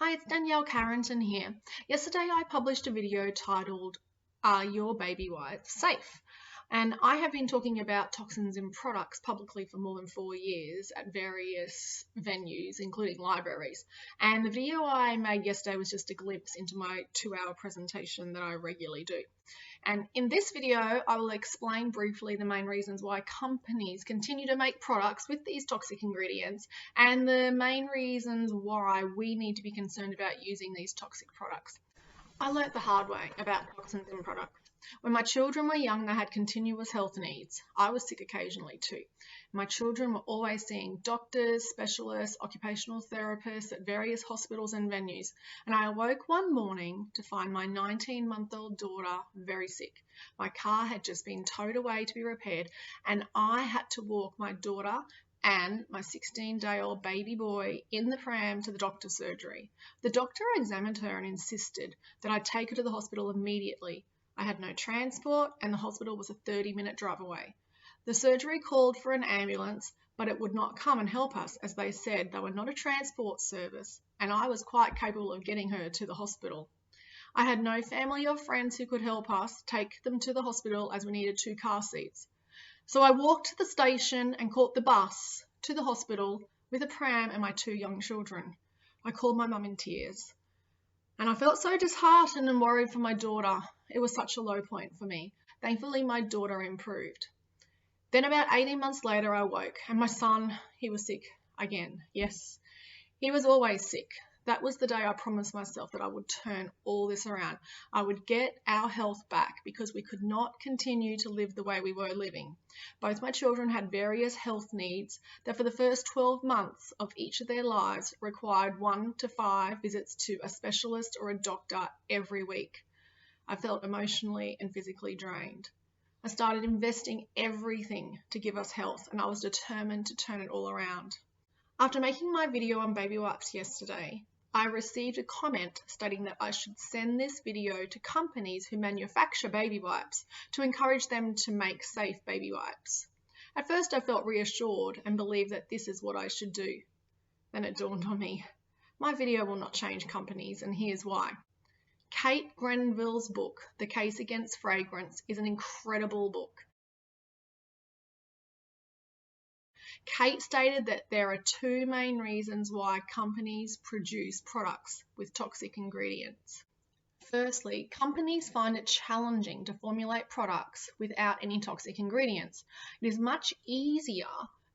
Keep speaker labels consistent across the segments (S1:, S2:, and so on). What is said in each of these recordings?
S1: Hi, it's Danielle Carrington here. Yesterday I published a video titled, Are Your Baby Wipes Safe? And I have been talking about toxins in products publicly for more than 4 years at various venues, including libraries. And the video I made yesterday was just a glimpse into my 2-hour presentation that I regularly do. And in this video, I will explain briefly the main reasons why companies continue to make products with these toxic ingredients and the main reasons why we need to be concerned about using these toxic products. I learnt the hard way about toxins in products. When my children were young, they had continuous health needs. I was sick occasionally too. My children were always seeing doctors, specialists, occupational therapists at various hospitals and venues. And I awoke one morning to find my 19-month-old daughter very sick. My car had just been towed away to be repaired, and I had to walk my daughter and my 16-day-old baby boy in the pram to the doctor's surgery. The doctor examined her and insisted that I take her to the hospital immediately. I had no transport and the hospital was a 30-minute drive away. The surgery called for an ambulance, but it would not come and help us as they said they were not a transport service, and I was quite capable of getting her to the hospital. I had no family or friends who could help us take them to the hospital as we needed 2 car seats. So I walked to the station and caught the bus to the hospital with a pram and my 2 young children. I called my mum in tears. And I felt so disheartened and worried for my daughter. It was such a low point for me. Thankfully, my daughter improved. Then about 18 months later, I woke, and my son, he was sick again. Yes, he was always sick. That was the day I promised myself that I would turn all this around. I would get our health back because we could not continue to live the way we were living. Both my children had various health needs that for the first 12 months of each of their lives required 1 to 5 visits to a specialist or a doctor every week. I felt emotionally and physically drained. I started investing everything to give us health, and I was determined to turn it all around. After making my video on baby wipes yesterday, I received a comment stating that I should send this video to companies who manufacture baby wipes to encourage them to make safe baby wipes. At first I felt reassured and believed that this is what I should do. Then it dawned on me. My video will not change companies, and here's why. Kate Grenville's book, The Case Against Fragrance, is an incredible book. Kate stated that there are 2 main reasons why companies produce products with toxic ingredients. Firstly, companies find it challenging to formulate products without any toxic ingredients. It is much easier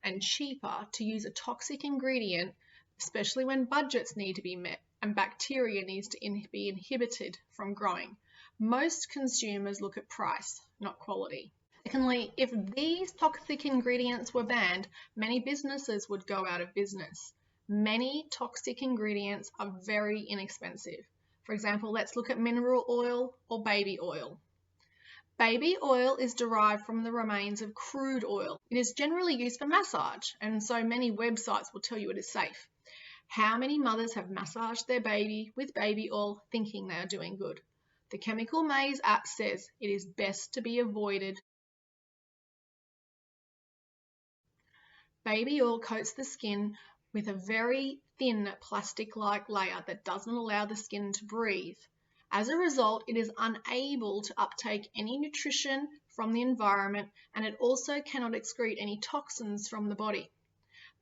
S1: and cheaper to use a toxic ingredient, especially when budgets need to be met and bacteria needs to be inhibited from growing. Most consumers look at price, not quality. Secondly, if these toxic ingredients were banned, many businesses would go out of business. Many toxic ingredients are very inexpensive. For example, let's look at mineral oil or baby oil. Baby oil is derived from the remains of crude oil. It is generally used for massage, and so many websites will tell you it is safe. How many mothers have massaged their baby with baby oil thinking they are doing good? The Chemical Maze app says it is best to be avoided. Baby oil coats the skin with a very thin plastic-like layer that doesn't allow the skin to breathe. As a result, it is unable to uptake any nutrition from the environment, and it also cannot excrete any toxins from the body.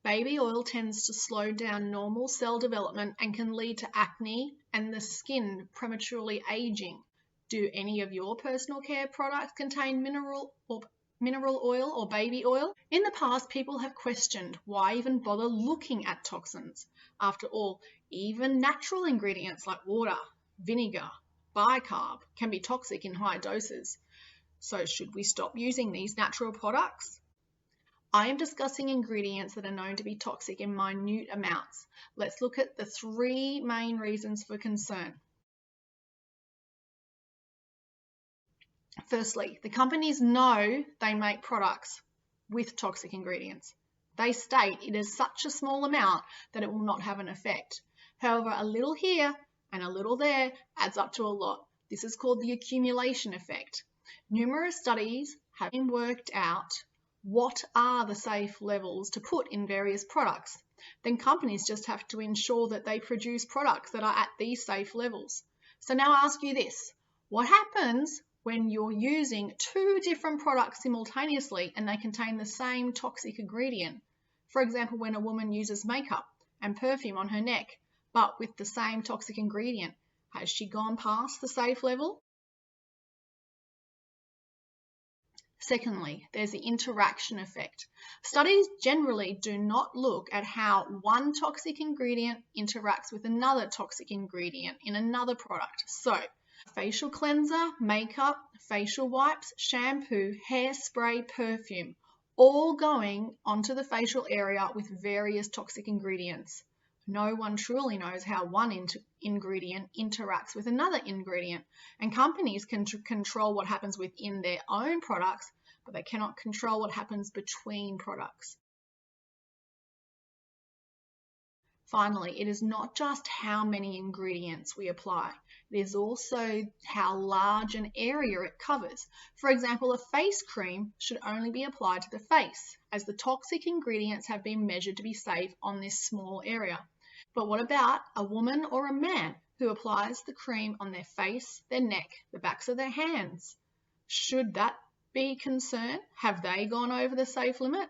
S1: Baby oil tends to slow down normal cell development and can lead to acne and the skin prematurely aging. Do any of your personal care products contain mineral oil or baby oil? In the past, people have questioned why even bother looking at toxins. After all, even natural ingredients like water, vinegar, bicarb can be toxic in high doses. So should we stop using these natural products? I am discussing ingredients that are known to be toxic in minute amounts. Let's look at the 3 main reasons for concern. Firstly, the companies know they make products with toxic ingredients. They state it is such a small amount that it will not have an effect. However, a little here and a little there adds up to a lot. This is called the accumulation effect. Numerous studies have been worked out what are the safe levels to put in various products. then companies just have to ensure that they produce products that are at these safe levels. So now I ask you this: what happens when you're using 2 different products simultaneously and they contain the same toxic ingredient? For example, when a woman uses makeup and perfume on her neck, but with the same toxic ingredient, has she gone past the safe level? Secondly, there's the interaction effect. Studies generally do not look at how one toxic ingredient interacts with another toxic ingredient in another product. So, facial cleanser, makeup, facial wipes, shampoo, hairspray, perfume, all going onto the facial area with various toxic ingredients. No one truly knows how one ingredient interacts with another ingredient, and companies can control what happens within their own products, but they cannot control what happens between products. Finally, it is not just how many ingredients we apply, it is also how large an area it covers. For example, a face cream should only be applied to the face, as the toxic ingredients have been measured to be safe on this small area. But what about a woman or a man who applies the cream on their face, their neck, the backs of their hands? Should that be a concern? Have they gone over the safe limit?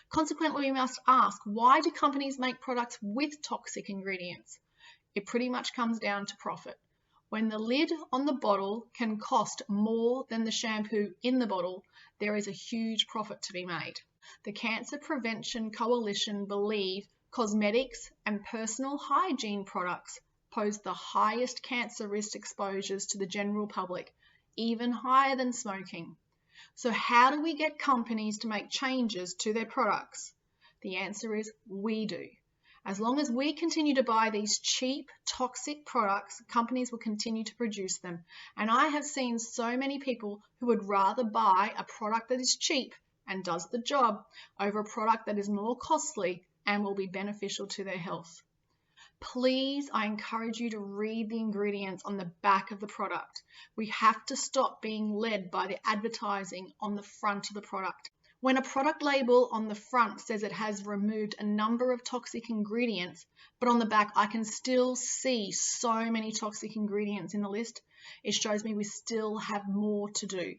S1: Consequently, we must ask, why do companies make products with toxic ingredients? It pretty much comes down to profit. When the lid on the bottle can cost more than the shampoo in the bottle, there is a huge profit to be made. The Cancer Prevention Coalition believe cosmetics and personal hygiene products pose the highest cancer risk exposures to the general public, even higher than smoking. So how do we get companies to make changes to their products? The answer is we do. As long as we continue to buy these cheap, toxic products, companies will continue to produce them. And I have seen so many people who would rather buy a product that is cheap and does the job over a product that is more costly and will be beneficial to their health. Please, I encourage you to read the ingredients on the back of the product. We have to stop being led by the advertising on the front of the product. When a product label on the front says it has removed a number of toxic ingredients, but on the back I can still see so many toxic ingredients in the list, it shows me we still have more to do.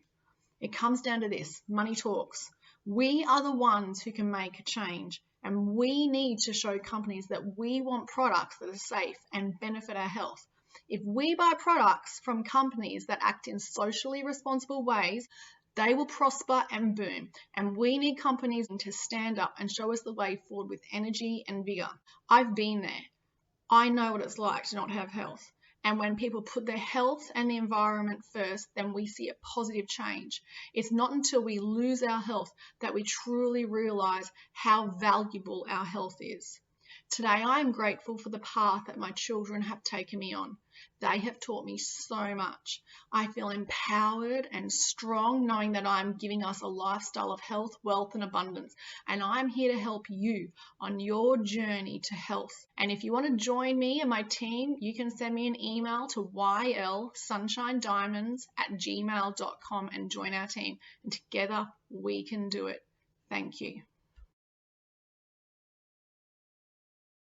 S1: It comes down to this: money talks. We are the ones who can make a change, and we need to show companies that we want products that are safe and benefit our health. If we buy products from companies that act in socially responsible ways, they will prosper and boom. And we need companies to stand up and show us the way forward with energy and vigor. I've been there. I know what it's like to not have health. And when people put their health and the environment first, then we see a positive change. It's not until we lose our health that we truly realize how valuable our health is. Today, I am grateful for the path that my children have taken me on. They have taught me so much. I feel empowered and strong knowing that I'm giving us a lifestyle of health, wealth, and abundance. And I'm here to help you on your journey to health. And if you want to join me and my team, you can send me an email to YLSunshineDiamonds@gmail.com and join our team. And together we can do it. Thank you.